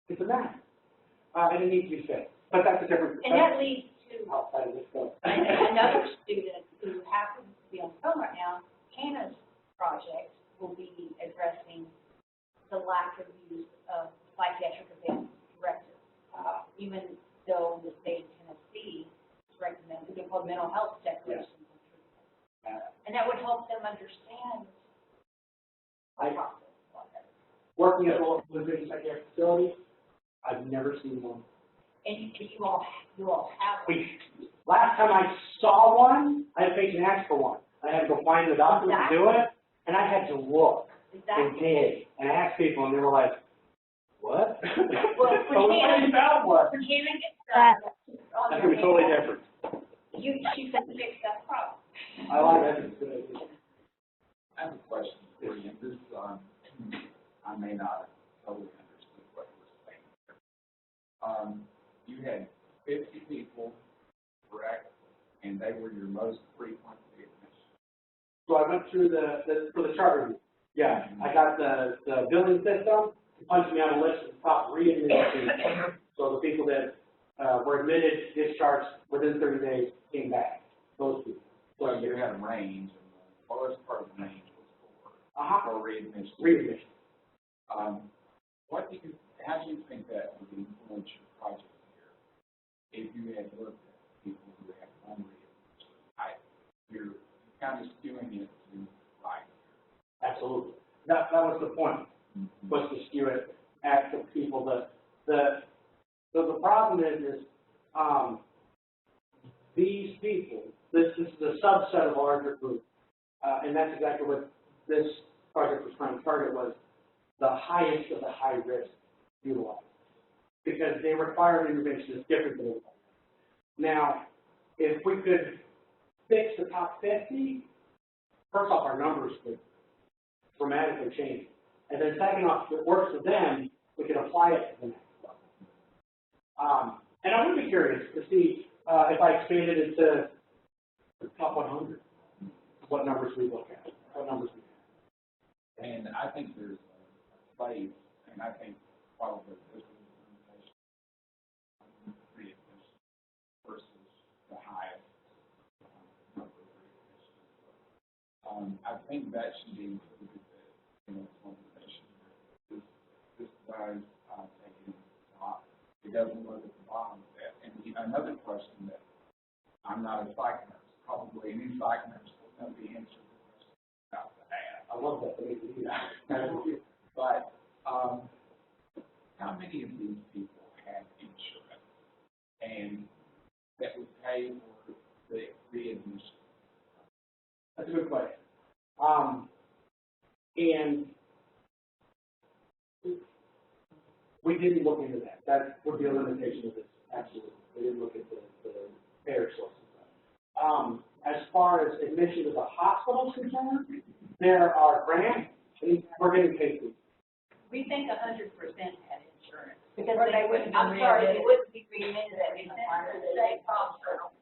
It's a mess. And it needs to be fixed. But that's a different And that leads to outside of this stuff. another student who happens to be on the phone right now. Hannah's project will be addressing the lack of use of psychiatric events directives. Even though the state of Tennessee recommends they're called mental health declarations. Yes. And that would help them understand the process. Working at a living psychiatric facility, I've never seen one. And you all have Last time I saw one, I had a patient ask for one. I had to go find the doctor to do it, and I had to look and dig. And I asked people, and they were like, what? Well, So we found one. when Hannah gets done, That's going to be totally different. she's going to fix that problem. I like that. I have a question for you. This, I may not have totally understood what you were saying. You had 50 people, correct? And they were your most frequent admissions. So I went through for the chart review. Yeah, I got the billing system, punched me on a list of the top readmitted people. So the people that were admitted, discharged within 30 days, came back. Those people. So you had a range, and the lowest part of the range was for readmission. Readmission. How do you think that would influence your project here if you had looked at people who had one readmission? You're kind of skewing it to right here. Absolutely. That was the point, was to skew it at the people. The problem is these people, this is a subset of a larger group, and that's exactly what this project was trying to target, was the highest of the high risk utilized, because they require an intervention that's different than everybody else. Now, if we could fix the top 50, first off, our numbers could dramatically change. And then second off, if it works for them, we can apply it to the next level. And I would be curious to see if I expanded it to the top 100, what numbers we look at, what numbers we have. And I think there's a place, and I think probably this is a limitation on readmission versus the highest number of readmissions. I think that should be included in its limitation. This guy's taking the top. It doesn't look at the bottom of that. And another question that I'm not a psych nurse, probably any psych nurse will know the answer to the question about to ask. I love that. But how many of these people have insurance and that would pay for the readmission? That's a good question. And we didn't look into that. That would be a limitation of this. Absolutely. We didn't look at the payer sources. As far as admission to the hospital is concerned, there are grants. We're getting paid for. We think 100% had insurance. Because they wouldn't be they wouldn't be readmitted at any time to the state hospital.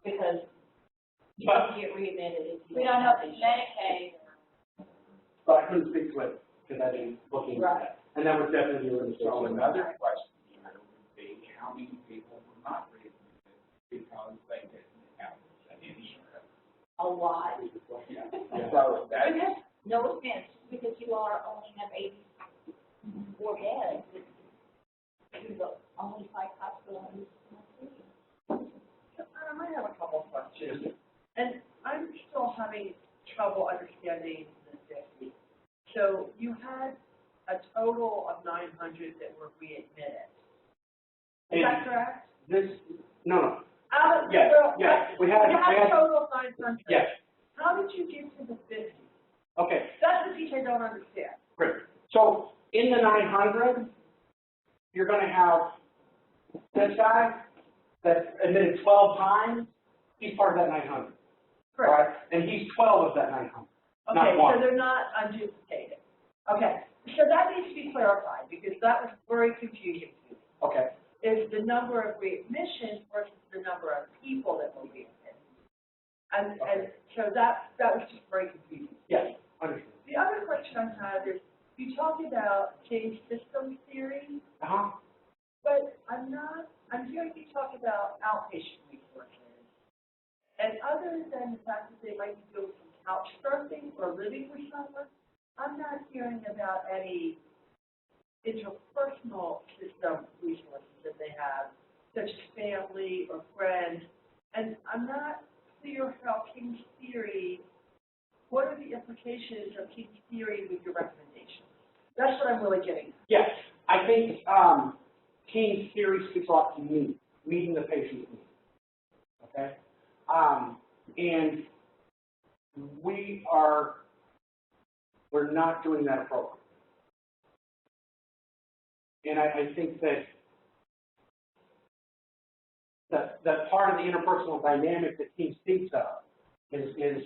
Because you don't get readmitted if you We don't know if it's Medicaid. But I couldn't speak to it because I didn't look into that. And that was definitely a limitation. So another question here would be, how many people were not readmitted because they didn't have insurance? A lot. Yeah. So that's No offense, because you only have 84 beds. You're the only psych hospital in this city. I might have a couple of questions. And I'm still having trouble understanding the 50. So you had a total of 900 that were readmitted. Is that correct? No. Out of, Yes, well, yes, we had total 900. yes, How did you get to the 50? okay, That's the piece I don't understand. great. So in the 900, you're going to have this guy that admitted 12 times, he's part of that 900. Correct. Right? And he's 12 of that 900, Okay, not so one. they're not unduplicated. Okay, so that needs to be clarified, because that was very confusing to me. Okay, Is the number of readmissions versus the number of people that will be admitted. And so that was just very confusing. yes, understood. The other question I have is, you talked about change systems theory, but I'm hearing you talk about outpatient resources. And other than the fact that they might be doing some couch surfing or living with someone, I'm not hearing about any interpersonal system resources that they have, such as family or friends. And I'm not clear how King's theory, what are the implications of King's theory with your recommendations? That's what I'm really getting at. Yes, I think King's theory speaks a lot to me, meeting the patient's needs. Okay? And we're not doing that appropriately. And I think that part of the interpersonal dynamic that King speaks of is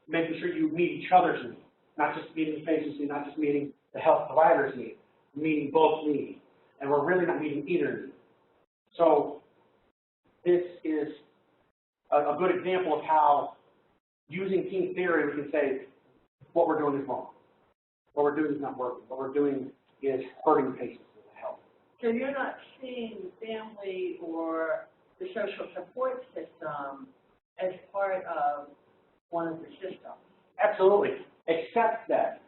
making sure you meet each other's needs, not just meeting the patient's needs, not just meeting the health provider's needs, meeting both needs. And we're really not meeting either need. So this is a good example of how, using King theory, we can say what we're doing is wrong. What we're doing is not working. What we're doing is hurting patients with the health. So you're not seeing the family or the social support system as part of one of the systems? Absolutely, except that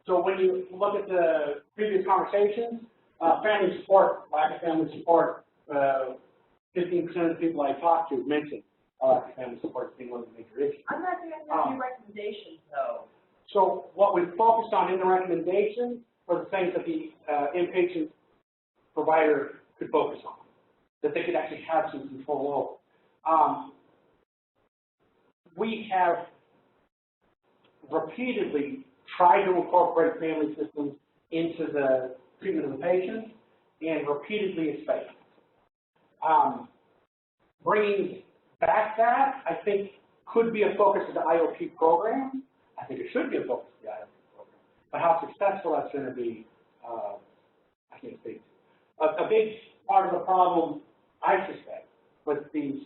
so when you look at the previous conversations, family support, lack of family support, 15% of the people I talked to mentioned lack of family support as being one of the major issues. I'm not hearing any recommendations, though. So what we focused on in the recommendations were the things that the inpatient provider could focus on, that they could actually have some control over. We have repeatedly tried to incorporate family systems into the treatment of the patients, and repeatedly it's failed. Bringing back that, I think, could be a focus of the IOP program. I think it should be a focus of the IOP program. But how successful that's going to be, I can't speak to. A big part of the problem, I suspect, with these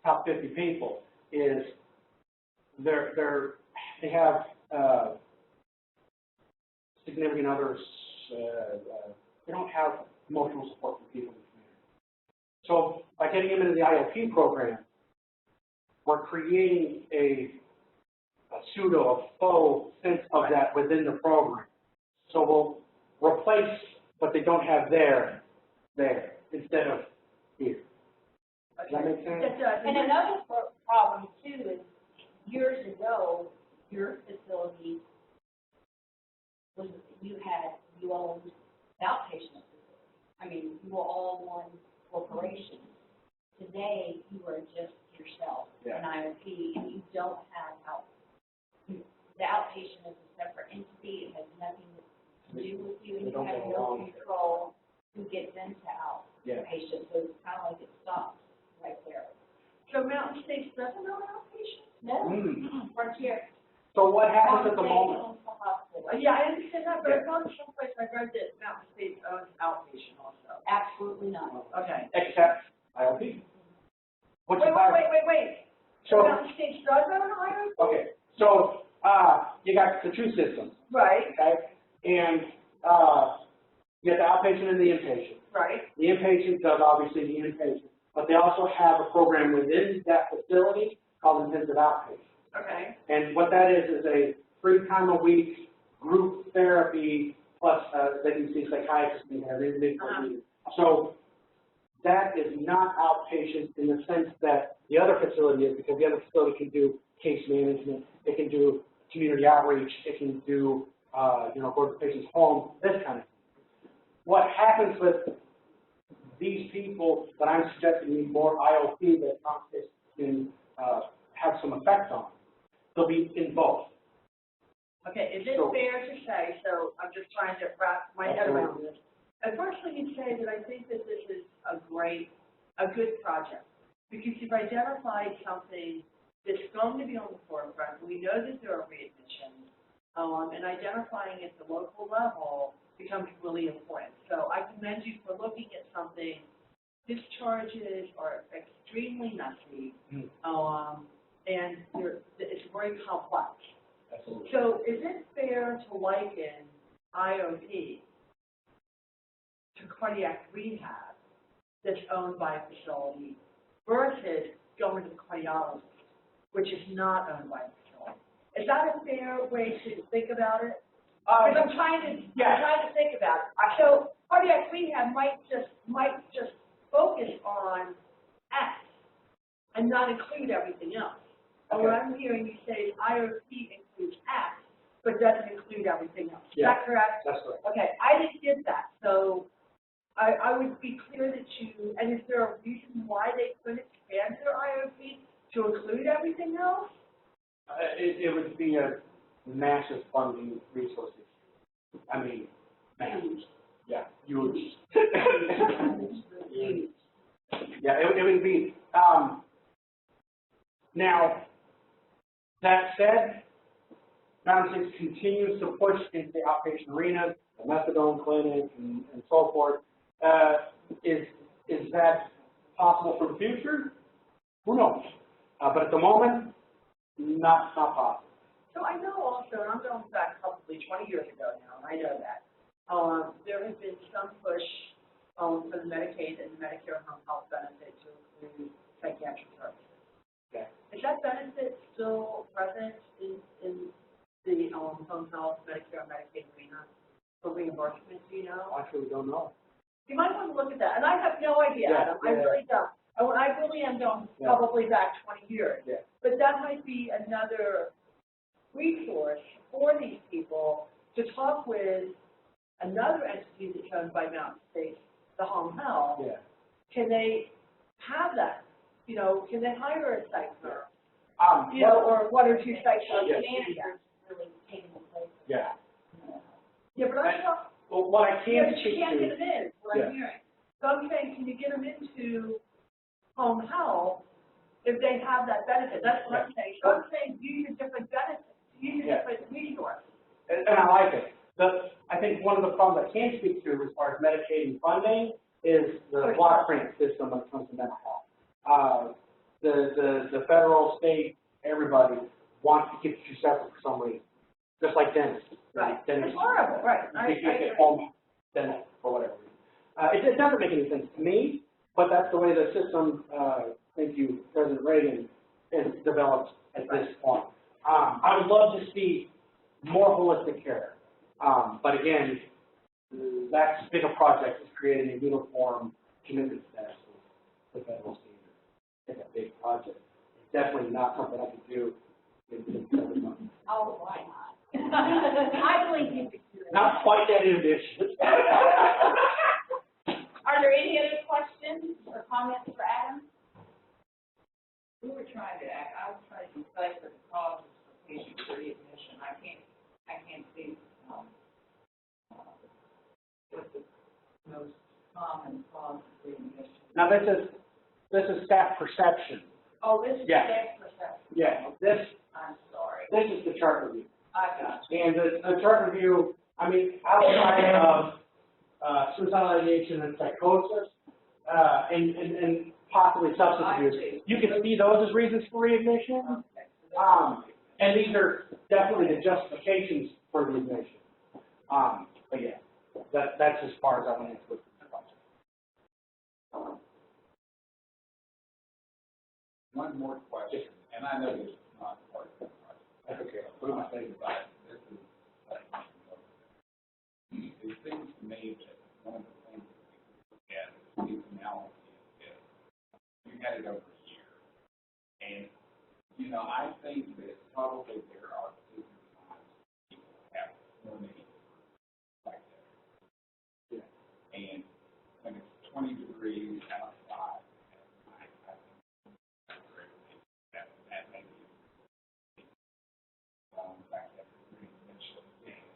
top 50 people is they have significant others. They don't have emotional support from people in the community. So by getting them into the IOP program, we're creating a pseudo, a faux sense of that within the program. So we'll replace what they don't have there instead of here. Does that make sense? It does. And another problem too is years ago, your facility was you owned outpatient facility. I mean, you were all one corporation. Today, you are just yourself, an IOP, and you don't have the outpatient is a separate entity. It has nothing to do with you, and you have no control who gets into outpatient. So it's kind of like it stops right there. So Mountain States doesn't own outpatient? No, Frontier. So what happens at the moment? Yeah, I understand that, but I've gone someplace I read that Mountain States owns outpatient also. Absolutely not. Okay. Except IOP. Wait. So Mountain States does own IOP? okay. So you got the two systems. Right. Okay. And you have the outpatient and the inpatient. Right. The inpatient does obviously the inpatient, but they also have a program within that facility called intensive outpatient. Okay. And what that is a 3 times a week group therapy plus they can see psychiatrists and have individual needs. So that is not outpatient in the sense that the other facility is, because the other facility can do case management, it can do community outreach, it can do go to the patient's home, this kind of thing. What happens with these people that I'm suggesting need more IOP that Congress can have some effect on. They'll be in both. Okay, is it fair to say, so I'm just trying to wrap my head around this. At first, let me say that I think that this is a good project, because you've identified something that's going to be on the forefront. We know that there are readmissions, and identifying at the local level becomes really important. So I commend you for looking at something. Discharges are extremely messy, and it's very complex. Absolutely. So is it fair to liken IOP to cardiac rehab that's owned by a facility versus going to the cardiologist, which is not owned by a facility? Is that a fair way to think about it? Because I'm trying to think about it. So cardiac rehab might just focus on X and not include everything else. And what I'm hearing you say is IOP includes X, but doesn't include everything else. Is that correct? That's correct. Okay, I didn't get that. So I would be clear that and is there a reason why they couldn't expand their IOP to include everything else? It would be a massive funding resource issue. I mean, massive. Yeah, huge. Yeah, it would be. Now, that said, Mountain 6 continues to push into the outpatient arena, the methadone clinic, and so forth. Is that possible for the future? Who knows? But at the moment, not possible. So I know also, and I'm going back probably 20 years ago now, and I know that, there has been some push for the Medicaid and the Medicare home health benefit to include psychiatric services. Okay. Is that benefit still present in the home health, Medicare, and Medicaid arena for reimbursement, do you know? I actually don't know. You might want to look at that, and I have no idea, Adam. I really don't. I really am going probably back 20 years. Yeah. But that might be another resource for these people to talk with another entity that's owned by Mountain States, the home health. Yeah. Can they have that? You know, can they hire a psych nurse? Yeah. Or one or two psych nurses. Managers really taking the place. Yeah. Yeah, but I'm talking. Well, what I Yeah, can but you speak can't to. get them in, is what I'm hearing. So I'm saying, can you get them into home health if they have that benefit? That's what I'm saying. So I'm saying use a different benefit, use a different resource. And I like it. I think one of the problems I can speak to as far as Medicaid and funding is the block grant system when it comes to mental health. The federal, state, everybody wants to keep the two separate for some reason. Just like dentists. Right. Dentists. It's horrible, right. You can't get home dentist for whatever reason. It doesn't make any sense to me, but that's the way the system, thank you, President Reagan, is developed at this point. I would love to see more holistic care. But again, that bigger project is creating a uniform commitment status with the federal standard. It's a big project. It's definitely not something I could do in 7 months. Oh, why not? I believe you could do it. Not quite that ambitious. Are there any other questions or comments for Adam? We were trying to I was trying to decipher the causes for patient readmission. I can't see what the most common cause of readmission. Now this is staff perception. Oh, this is Yeah. perception. Yeah. This I'm sorry. is the chart review. I got you. And the chart review, I mean, outside of suicidal ideation and psychosis, and possibly substance abuse, you can see those as reasons for readmission. And these are definitely the justifications for the admission. But yeah, that's as far as I went into it. One more question, and I know this is not part of the project. That's okay. What am I thinking about? This is it seems to me that one of the things that we could look at is seasonality of this. You had it over here. And, you know, I think that probably there are different times people have more need like that. Yeah. And when it's 20 degrees outside at night. I think that's great. That may be back at the green initial game.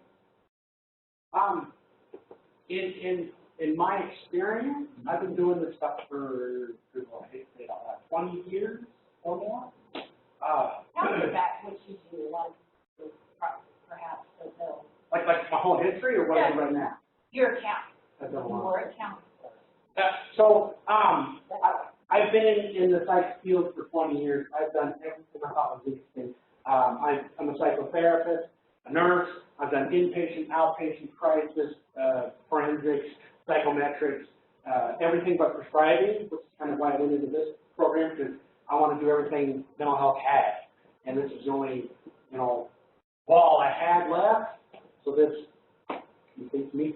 In my experience, I've been doing this stuff for 20 years or more. Tell me about what you do, like, perhaps, don't know. Like my whole history, or what I do right now? Your account, I've done a lot. your account. I've been in the psych field for 20 years. I've done everything I thought was interesting. I'm a psychotherapist, a nurse. I've done inpatient, outpatient, crisis, forensics, psychometrics, everything but prescribing, which is kind of why I went into this program, because I want to do everything mental health has. And this is the only, wall I had left. So this completes me.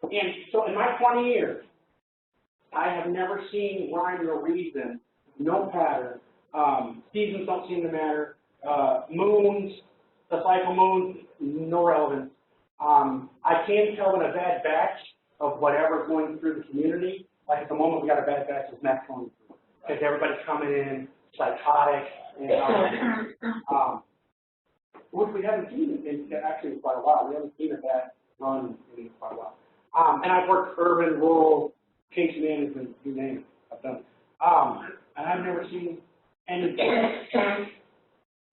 And so in my 20 years, I have never seen rhyme or reason, no pattern. Seasons don't seem to matter. Moons, the cycle moons, no relevance. I can tell when a bad batch of whatever's going through the community, like at the moment we got a bad batch of meth going through, because everybody's coming in psychotic, and which we haven't seen in actually quite a while. We haven't seen a bad run in quite a while. And I've worked urban, rural, case management, you name it, I've done it. And I've never seen anything.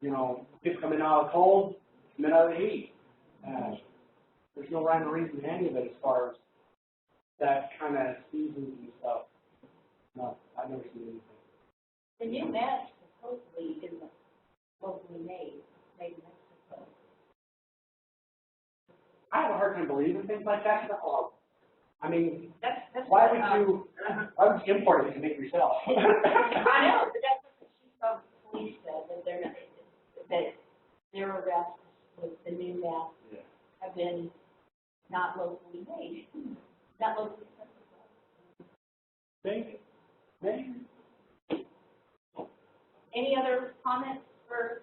People coming out of the cold, coming out of the heat. There's no rhyme or reason to any of it as far as that kind of seasons and stuff. No, I've never seen anything. The new mess supposedly is locally made in Mexico. I have a hard time believing things like that. I mean, That's why would you import it to make yourself? I know, but that's what the chief of police said, that their arrests with the new meth have been not locally made, not locally sensitive. Maybe. Any other comments for